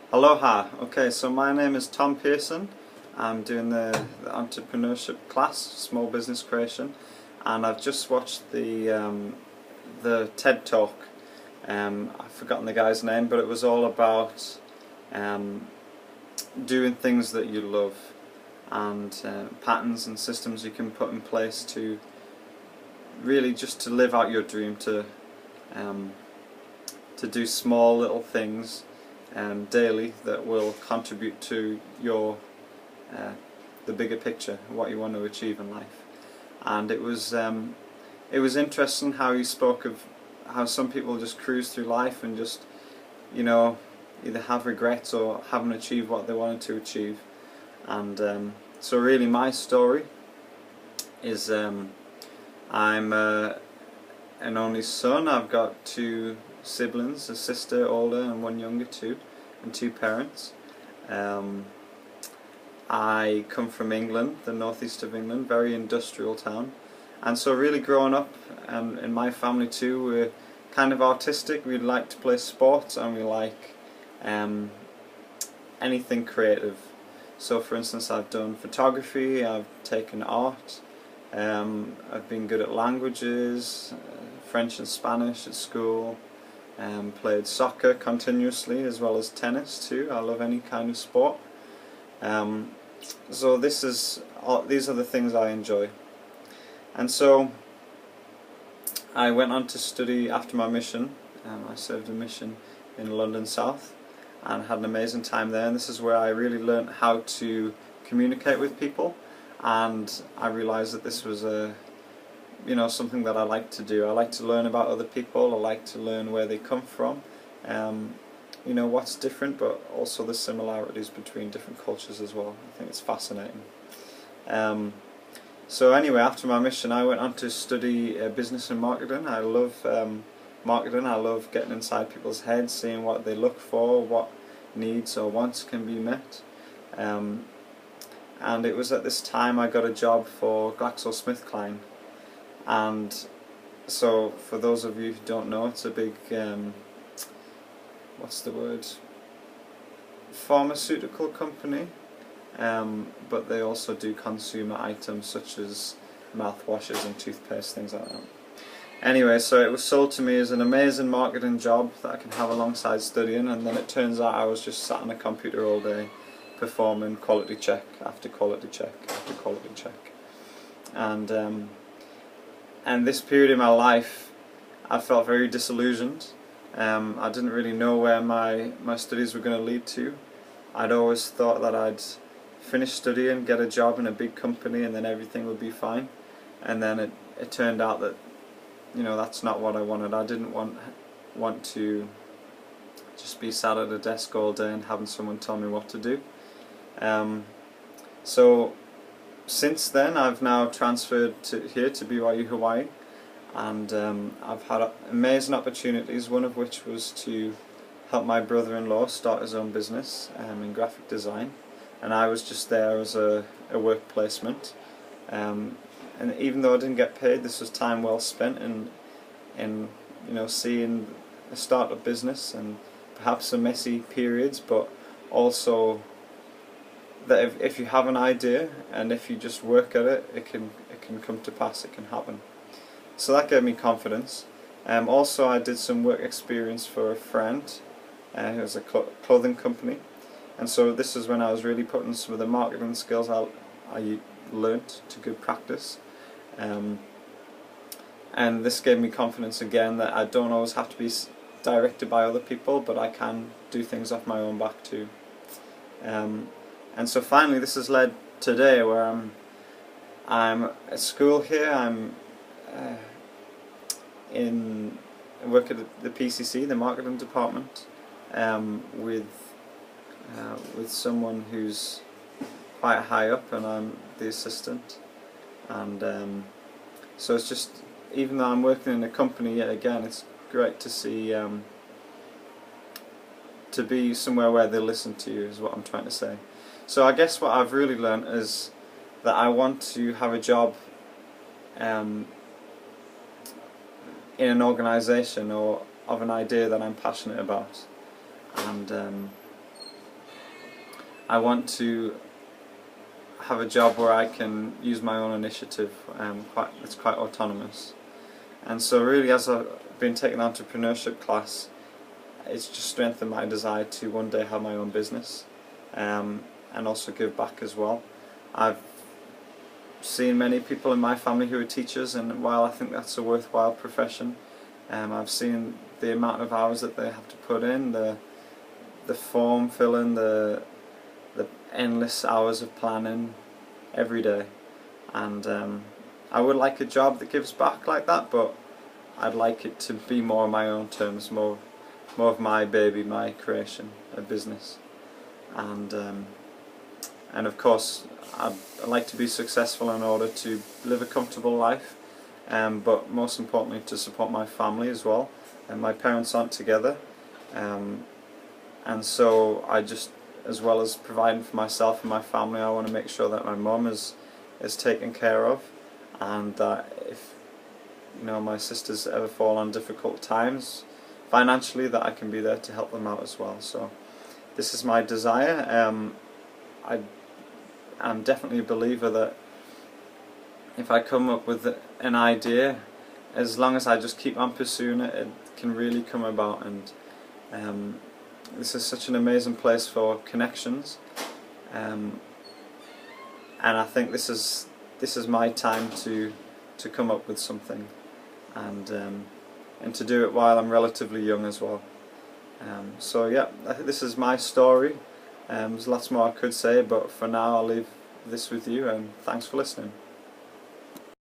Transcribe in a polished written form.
Aloha. Okay, so my name is Tom Pearson. I'm doing the entrepreneurship class, small business creation, and I've just watched the TED Talk. I've forgotten the guy's name, but it was all about um, doing things that you love and patterns and systems you can put in place to really just to live out your dream, um, to do small little things daily that will contribute to your the bigger picture, what you want to achieve in life. And it was interesting how he spoke of how some people just cruise through life and just, you know, either have regrets or haven't achieved what they wanted to achieve. And so really my story is I'm an only son. I've got two siblings, a sister older and one younger too, and two parents. I come from England, the northeast of England, very industrial town, and so really growing up, and in my family too, we're kind of artistic. We like to play sports and we like anything creative. So for instance, I've done photography, I've taken art, I've been good at languages, French and Spanish at school, played soccer continuously as well as tennis too. I love any kind of sport. So these are the things I enjoy. And so I went on to study after my mission. I served a mission in London South and had an amazing time there, and this is where I really learned how to communicate with people, and I realised that this was something that I like to do. I like to learn about other people, I like to learn where they come from, what's different, but also the similarities between different cultures as well. I think it's fascinating. So anyway, after my mission I went on to study business and marketing. I love marketing. I love getting inside people's heads, seeing what they look for, what needs or wants can be met. And it was at this time I got a job for GlaxoSmithKline. And so for those of you who don't know, it's a big pharmaceutical company, but they also do consumer items such as mouthwashes and toothpaste, things like that. Anyway, so it was sold to me as an amazing marketing job that I can have alongside studying, and then it turns out I was just sat on a computer all day performing quality check after quality check after quality check. And this period in my life I felt very disillusioned. I didn't really know where my studies were going to lead to. I'd always thought that I'd finish studying, get a job in a big company, and then everything would be fine. And then it turned out that that's not what I wanted. I didn't want to just be sat at a desk all day and having someone tell me what to do. So since then I've now transferred here to BYU Hawaii, and I've had amazing opportunities, one of which was to help my brother-in-law start his own business in graphic design, and I was just there as a work placement. And even though I didn't get paid, this was time well spent in seeing a startup business, and perhaps some messy periods, but also that if you have an idea and if you just work at it, it can come to pass, it can happen. So that gave me confidence. Also I did some work experience for a friend who has a clothing company, and so this is when I was really putting some of the marketing skills I learnt to good practice. And this gave me confidence again that I don't always have to be directed by other people, but I can do things off my own back too. And so finally this has led today where I'm at school here. I work at the PCC, the marketing department, with someone who's quite high up, and I'm the assistant. And so it's just, even though I'm working in a company yet again, it's great to see to be somewhere where they listen to you, is what I'm trying to say. So I guess what I've really learned is that I want to have a job in an organisation or of an idea that I'm passionate about, and I want to have a job where I can use my own initiative. It's quite autonomous, and so really, as I've been taking an entrepreneurship class, it's just strengthened my desire to one day have my own business, and also give back as well. I've seen many people in my family who are teachers, and while I think that's a worthwhile profession, I've seen the amount of hours that they have to put in, the form filling, the endless hours of planning every day, and I would like a job that gives back like that, but I'd like it to be more on my own terms, more of my baby, my creation, a business, and of course I'd like to be successful in order to live a comfortable life, but most importantly to support my family as well. And my parents aren't together, and so I just, as well as providing for myself and my family, I want to make sure that my mum is taken care of, and that if my sisters ever fall on difficult times financially, that I can be there to help them out as well. So this is my desire. I'm definitely a believer that if I come up with an idea, as long as I just keep on pursuing it, it can really come about. And this is such an amazing place for connections, and I think this is my time to come up with something, and to do it while I'm relatively young as well. So yeah, this is my story. There's lots more I could say, but for now I'll leave this with you, and thanks for listening.